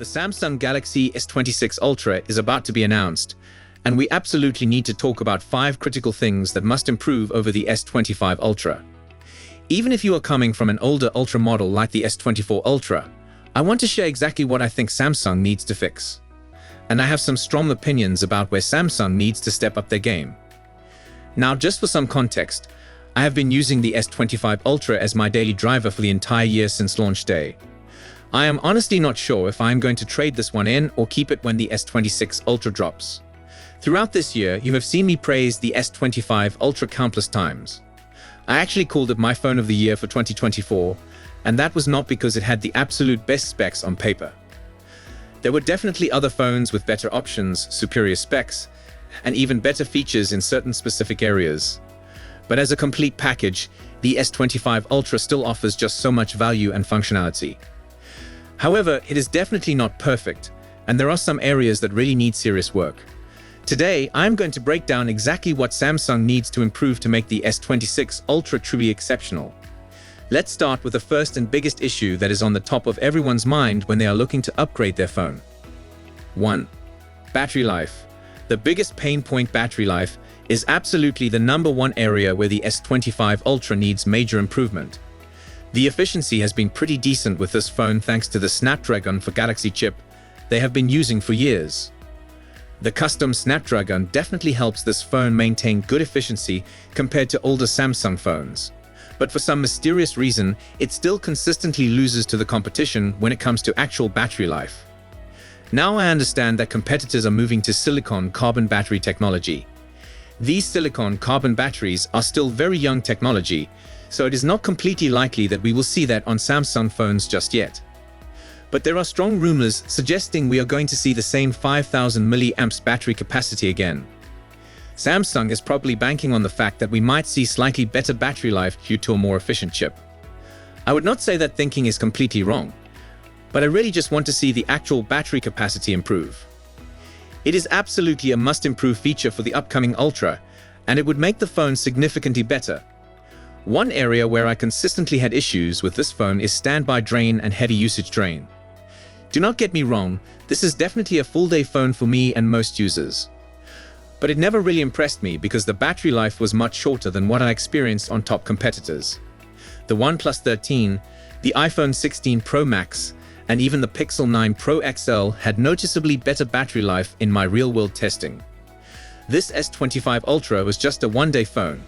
The Samsung Galaxy S26 Ultra is about to be announced, and we absolutely need to talk about 5 critical things that must improve over the S25 Ultra. Even if you are coming from an older Ultra model like the S24 Ultra, I want to share exactly what I think Samsung needs to fix. And I have some strong opinions about where Samsung needs to step up their game. Now, just for some context, I have been using the S25 Ultra as my daily driver for the entire year since launch day. I am honestly not sure if I am going to trade this one in or keep it when the S26 Ultra drops. Throughout this year, you have seen me praise the S25 Ultra countless times. I actually called it my phone of the year for 2024, and that was not because it had the absolute best specs on paper. There were definitely other phones with better options, superior specs, and even better features in certain specific areas. But as a complete package, the S25 Ultra still offers just so much value and functionality. However, it is definitely not perfect, and there are some areas that really need serious work. Today, I'm going to break down exactly what Samsung needs to improve to make the S26 Ultra truly exceptional. Let's start with the first and biggest issue that is on the top of everyone's mind when they are looking to upgrade their phone. 1. Battery life. The biggest pain point, battery life, is absolutely the number one area where the S25 Ultra needs major improvement. The efficiency has been pretty decent with this phone thanks to the Snapdragon for Galaxy chip they have been using for years. The custom Snapdragon definitely helps this phone maintain good efficiency compared to older Samsung phones. But for some mysterious reason, it still consistently loses to the competition when it comes to actual battery life. Now I understand that competitors are moving to silicon carbon battery technology. These silicon carbon batteries are still very young technology, so it is not completely likely that we will see that on Samsung phones just yet. But there are strong rumors suggesting we are going to see the same 5000 mAh battery capacity again. Samsung is probably banking on the fact that we might see slightly better battery life due to a more efficient chip. I would not say that thinking is completely wrong, but I really just want to see the actual battery capacity improve. It is absolutely a must-improve feature for the upcoming Ultra, and it would make the phone significantly better. One area where I consistently had issues with this phone is standby drain and heavy usage drain. Do not get me wrong, this is definitely a full-day phone for me and most users. But it never really impressed me because the battery life was much shorter than what I experienced on top competitors. The OnePlus 13, the iPhone 16 Pro Max, and even the Pixel 9 Pro XL had noticeably better battery life in my real-world testing. This S25 Ultra was just a one-day phone,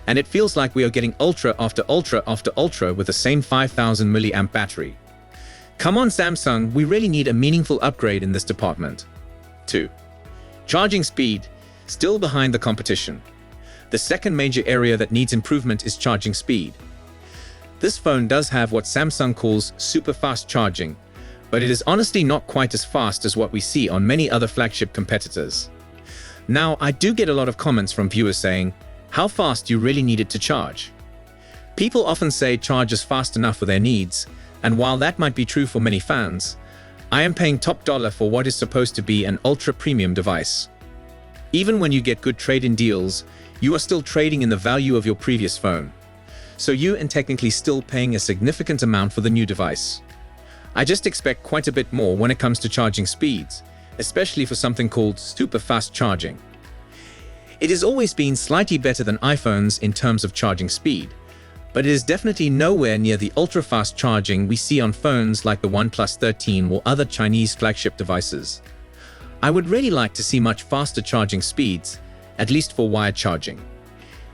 and it feels like we are getting Ultra after Ultra after Ultra with the same 5000 mAh battery. Come on Samsung, we really need a meaningful upgrade in this department. 2. Charging speed, still behind the competition. The second major area that needs improvement is charging speed. This phone does have what Samsung calls super fast charging, but it is honestly not quite as fast as what we see on many other flagship competitors. Now, I do get a lot of comments from viewers saying, how fast do you really need it to charge? People often say charge is fast enough for their needs, and while that might be true for many fans, I am paying top dollar for what is supposed to be an ultra premium device. Even when you get good trade-in deals, you are still trading in the value of your previous phone. So you are technically still paying a significant amount for the new device. I just expect quite a bit more when it comes to charging speeds, especially for something called super fast charging. It has always been slightly better than iPhones in terms of charging speed, but it is definitely nowhere near the ultra-fast charging we see on phones like the OnePlus 13 or other Chinese flagship devices. I would really like to see much faster charging speeds, at least for wired charging.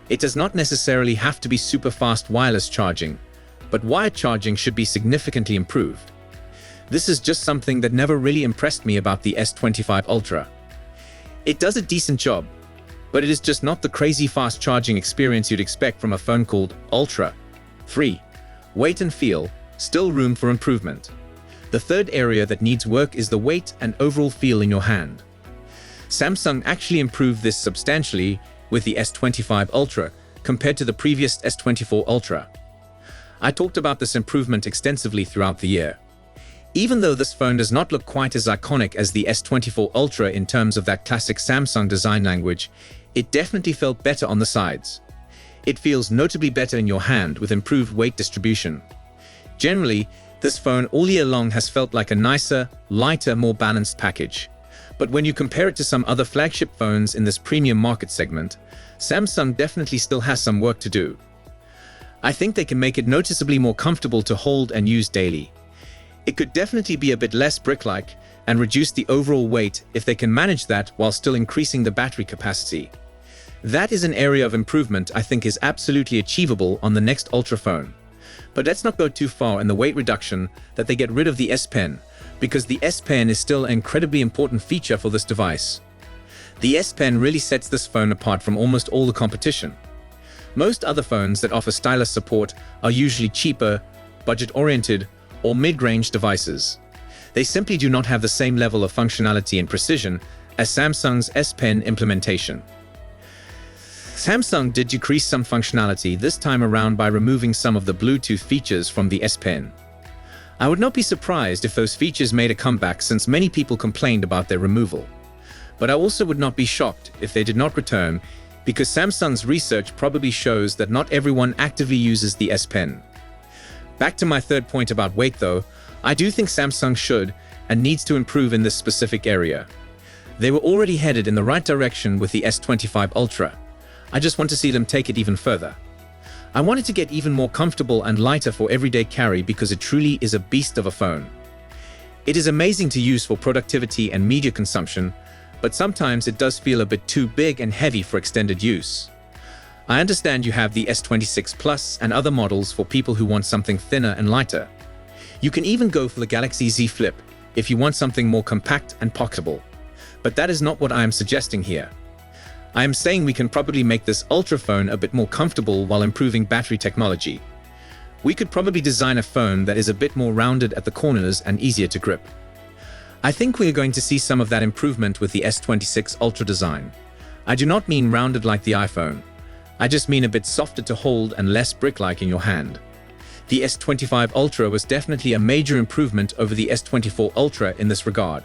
It does not necessarily have to be super fast wireless charging, but wired charging should be significantly improved. This is just something that never really impressed me about the S25 Ultra. It does a decent job, but it is just not the crazy fast charging experience you'd expect from a phone called Ultra. 3. Weight and feel, still room for improvement. The third area that needs work is the weight and overall feel in your hand. Samsung actually improved this substantially with the S25 Ultra compared to the previous S24 Ultra. I talked about this improvement extensively throughout the year. Even though this phone does not look quite as iconic as the S24 Ultra in terms of that classic Samsung design language, it definitely felt better on the sides. It feels notably better in your hand with improved weight distribution. Generally, This phone all year long has felt like a nicer, lighter, more balanced package. But when you compare it to some other flagship phones in this premium market segment, Samsung definitely still has some work to do. I think they can make it noticeably more comfortable to hold and use daily. It could definitely be a bit less brick-like and reduce the overall weight if they can manage that while still increasing the battery capacity. That is an area of improvement I think is absolutely achievable on the next Ultra phone. But let's not go too far in the weight reduction that they get rid of the S Pen, because the S Pen is still an incredibly important feature for this device. The S Pen really sets this phone apart from almost all the competition. Most other phones that offer stylus support are usually cheaper, budget-oriented, or mid-range devices. They simply do not have the same level of functionality and precision as Samsung's S Pen implementation. Samsung did decrease some functionality this time around by removing some of the Bluetooth features from the S Pen. I would not be surprised if those features made a comeback, since many people complained about their removal. But I also would not be shocked if they did not return, because Samsung's research probably shows that not everyone actively uses the S Pen. Back to my third point about weight though, I do think Samsung should and needs to improve in this specific area. They were already headed in the right direction with the S25 Ultra. I just want to see them take it even further. I want it to get even more comfortable and lighter for everyday carry, because it truly is a beast of a phone. It is amazing to use for productivity and media consumption, but sometimes it does feel a bit too big and heavy for extended use. I understand you have the S26 Plus and other models for people who want something thinner and lighter. You can even go for the Galaxy Z Flip if you want something more compact and pocketable. But that is not what I am suggesting here. I am saying we can probably make this Ultra phone a bit more comfortable while improving battery technology. We could probably design a phone that is a bit more rounded at the corners and easier to grip. I think we are going to see some of that improvement with the S26 Ultra design. I do not mean rounded like the iPhone. I just mean a bit softer to hold and less brick-like in your hand. The S25 Ultra was definitely a major improvement over the S24 Ultra in this regard.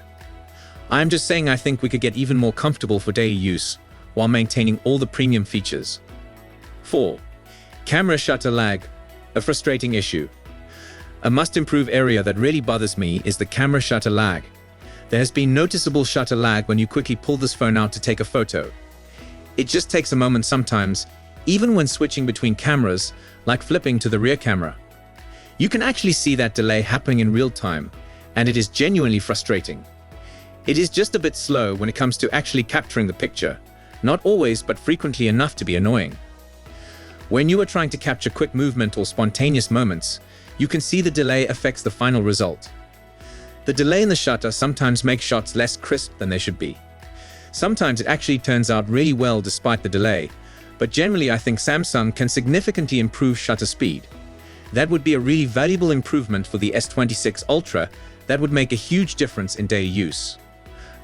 I am just saying I think we could get even more comfortable for daily use, while maintaining all the premium features. 4. Camera shutter lag, a frustrating issue. A must-improve area that really bothers me is the camera shutter lag. There has been noticeable shutter lag when you quickly pull this phone out to take a photo. It just takes a moment sometimes, even when switching between cameras, like flipping to the rear camera. You can actually see that delay happening in real time, and it is genuinely frustrating. It is just a bit slow when it comes to actually capturing the picture. Not always, but frequently enough to be annoying. When you are trying to capture quick movement or spontaneous moments, you can see the delay affects the final result. The delay in the shutter sometimes makes shots less crisp than they should be. Sometimes it actually turns out really well despite the delay, but generally I think Samsung can significantly improve shutter speed. That would be a really valuable improvement for the S26 Ultra that would make a huge difference in daily use.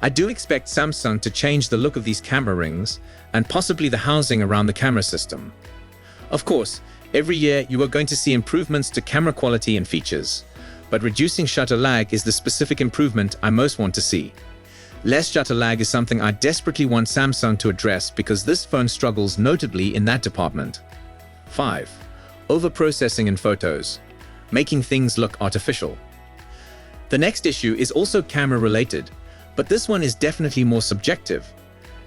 I do expect Samsung to change the look of these camera rings and possibly the housing around the camera system. Of course, every year you are going to see improvements to camera quality and features, but reducing shutter lag is the specific improvement I most want to see. Less shutter lag is something I desperately want Samsung to address, because this phone struggles notably in that department. 5. Overprocessing in photos, making things look artificial. The next issue is also camera related, but this one is definitely more subjective,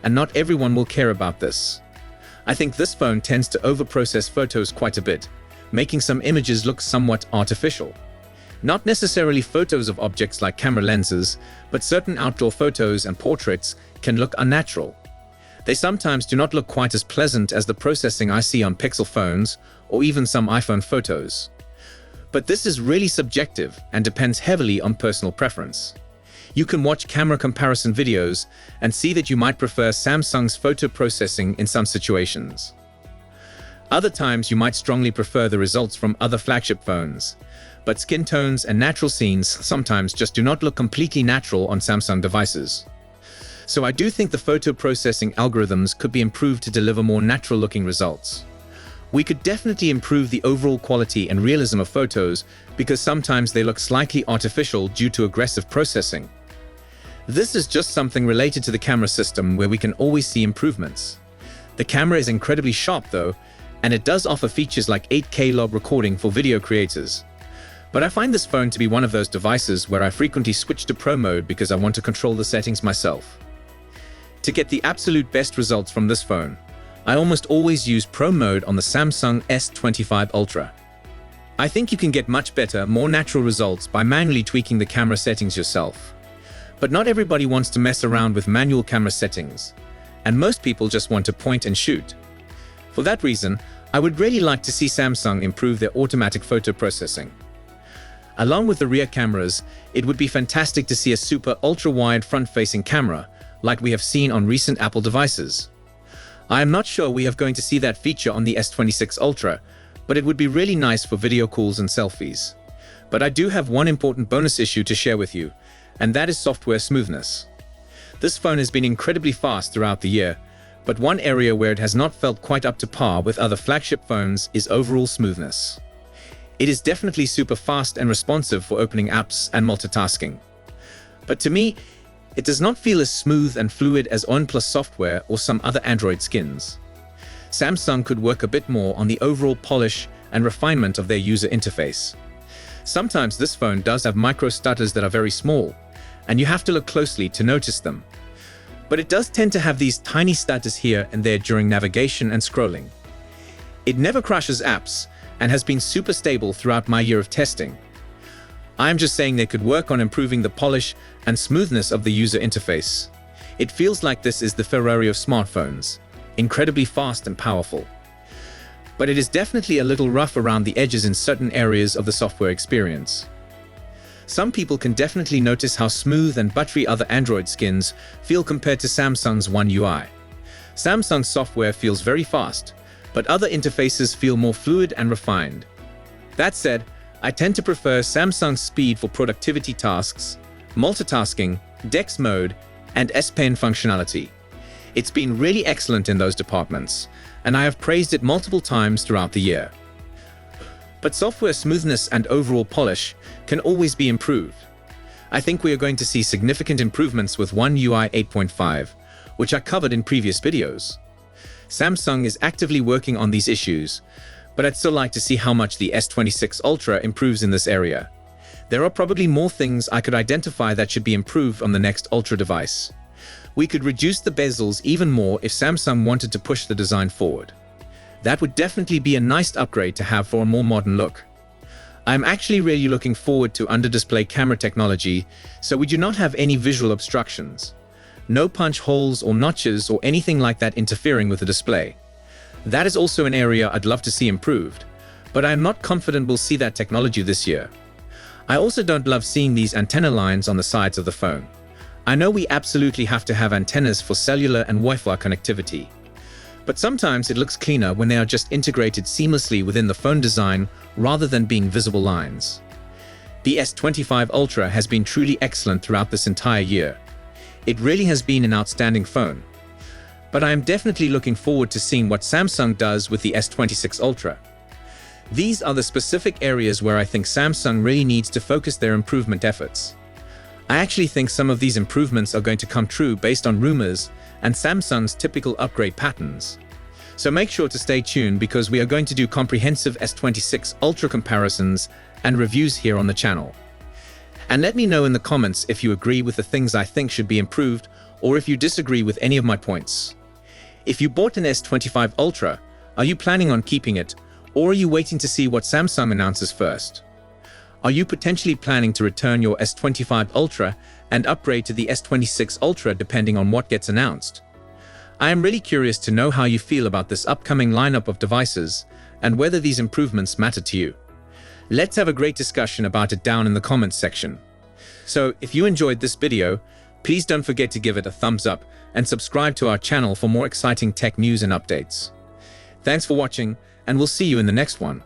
and not everyone will care about this. I think this phone tends to overprocess photos quite a bit, making some images look somewhat artificial. Not necessarily photos of objects like camera lenses, but certain outdoor photos and portraits can look unnatural. They sometimes do not look quite as pleasant as the processing I see on Pixel phones or even some iPhone photos. But this is really subjective and depends heavily on personal preference. You can watch camera comparison videos and see that you might prefer Samsung's photo processing in some situations. Other times you might strongly prefer the results from other flagship phones, but skin tones and natural scenes sometimes just do not look completely natural on Samsung devices. So I do think the photo processing algorithms could be improved to deliver more natural-looking results. We could definitely improve the overall quality and realism of photos, because sometimes they look slightly artificial due to aggressive processing. This is just something related to the camera system where we can always see improvements. The camera is incredibly sharp though, and it does offer features like 8K log recording for video creators. But I find this phone to be one of those devices where I frequently switch to Pro mode because I want to control the settings myself. To get the absolute best results from this phone, I almost always use Pro mode on the Samsung S25 Ultra. I think you can get much better, more natural results by manually tweaking the camera settings yourself. But not everybody wants to mess around with manual camera settings, and most people just want to point and shoot. For that reason, I would really like to see Samsung improve their automatic photo processing. Along with the rear cameras, it would be fantastic to see a super ultra-wide front-facing camera, like we have seen on recent Apple devices. I am not sure we are going to see that feature on the S26 Ultra, but it would be really nice for video calls and selfies. But I do have one important bonus issue to share with you, and that is software smoothness. This phone has been incredibly fast throughout the year, but one area where it has not felt quite up to par with other flagship phones is overall smoothness. It is definitely super fast and responsive for opening apps and multitasking. But to me, it does not feel as smooth and fluid as OnePlus software or some other Android skins. Samsung could work a bit more on the overall polish and refinement of their user interface. Sometimes this phone does have micro stutters that are very small, and you have to look closely to notice them. But it does tend to have these tiny stutters here and there during navigation and scrolling. It never crashes apps and has been super stable throughout my year of testing. I'm just saying they could work on improving the polish and smoothness of the user interface. It feels like this is the Ferrari of smartphones, incredibly fast and powerful. But it is definitely a little rough around the edges in certain areas of the software experience. Some people can definitely notice how smooth and buttery other Android skins feel compared to Samsung's One UI. Samsung's software feels very fast, but other interfaces feel more fluid and refined. That said, I tend to prefer Samsung's speed for productivity tasks, multitasking, DeX mode, and S Pen functionality. It's been really excellent in those departments, and I have praised it multiple times throughout the year. But software smoothness and overall polish can always be improved. I think we are going to see significant improvements with One UI 8.5, which I covered in previous videos. Samsung is actively working on these issues, but I'd still like to see how much the S26 Ultra improves in this area. There are probably more things I could identify that should be improved on the next Ultra device. We could reduce the bezels even more if Samsung wanted to push the design forward. That would definitely be a nice upgrade to have for a more modern look. I'm actually really looking forward to under-display camera technology, so we do not have any visual obstructions. No punch holes or notches or anything like that interfering with the display. That is also an area I'd love to see improved, but I am not confident we'll see that technology this year. I also don't love seeing these antenna lines on the sides of the phone. I know we absolutely have to have antennas for cellular and Wi-Fi connectivity, but sometimes it looks cleaner when they are just integrated seamlessly within the phone design rather than being visible lines. The S25 Ultra has been truly excellent throughout this entire year. It really has been an outstanding phone. But I am definitely looking forward to seeing what Samsung does with the S26 Ultra. These are the specific areas where I think Samsung really needs to focus their improvement efforts. I actually think some of these improvements are going to come true based on rumors and Samsung's typical upgrade patterns. So make sure to stay tuned because we are going to do comprehensive S26 Ultra comparisons and reviews here on the channel. And let me know in the comments if you agree with the things I think should be improved or if you disagree with any of my points. If you bought an S25 Ultra, are you planning on keeping it, or are you waiting to see what Samsung announces first? Are you potentially planning to return your S25 Ultra and upgrade to the S26 Ultra depending on what gets announced? I am really curious to know how you feel about this upcoming lineup of devices and whether these improvements matter to you. Let's have a great discussion about it down in the comments section. So if you enjoyed this video, please don't forget to give it a thumbs up and subscribe to our channel for more exciting tech news and updates. Thanks for watching, and we'll see you in the next one.